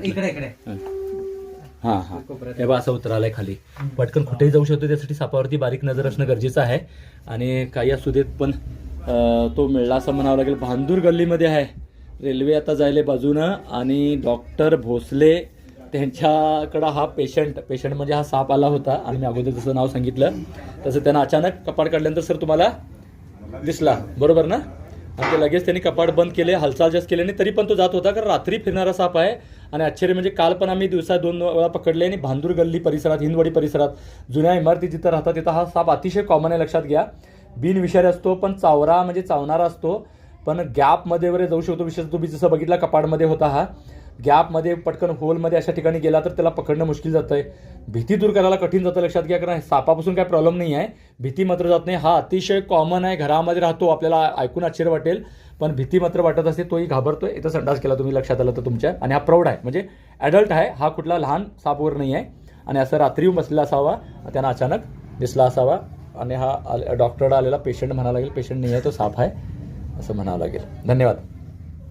इकडे इकडे हां हां, हे बघा असं उतरालंय खाली, पटकन कुठेही जाऊ शकतो, त्यासाठी सापावरती बारीक नजर असणं गरजेचं आहे. आणि काही असू देत पण तो मिळला असं म्हणावं लागेल. भांदूर गल्लीमध्ये आहे, रेल्वे आता जायले बाजूनं, आणि डॉक्टर भोसले त्यांच्याकडं हा पेशंट म्हणजे हा साप आला होता. आणि मी अगोदर जसं नाव सांगितलं तसं त्यांना अचानक कपाट काढल्यानंतर सर तुम्हाला दिसला, बरोबर ना? आणि ते लगेच त्यांनी कपाट बंद केले, हालचाल जास्त केली नाही, तरी पण तो जात होता, कारण रात्री फिरणारा साप आहे. आणि आश्चर्य म्हणजे काल पण आम्ही दिवसा 2 वेळा पकडले. आणि भांदूर गल्ली परिसरात, हिंदवाडी परिसरात, जुन्या इमारती जिथं राहतात तिथं हा साप अतिशय कॉमन आहे, लक्षात घ्या. बिनविषारी असतो, पण चावरा म्हणजे चावणारा असतो, पण गॅपमध्ये वगैरे जाऊ शकतो. विशेषतः तुम्ही जसं बघितला कपाटमध्ये होता, हा गॅपमध्ये पटकन होलमध्ये अशा ठिकाणी गेला तर त्याला पकडणं मुश्किल जातं आहे. भीती दूर करायला कठीण जातं, लक्षात घ्या. कारण सापापासून काय प्रॉब्लेम नाही आहे, भीती मात्र जात नाही. हा अतिशय कॉमन आहे, घरामध्ये राहतो, आपल्याला ऐकून आश्चर्य वाटेल, पण भीती मात्र वाटत असते. तोही घाबरतोय. इथं संडास केला तुम्ही, लक्षात आलं तर तुमच्या. आणि हा प्रौढ आहे, म्हणजे ॲडल्ट आहे, हा कुठला लहान सापवर नाही आहे. आणि असं रात्री बसलेला असावा, त्यांना अचानक दिसला असावा. आणि हा डॉक्टरला आलेला पेशंट म्हणावं लागेल, पेशंट नाही आहे, तो साप आहे असं म्हणावं लागेल. धन्यवाद.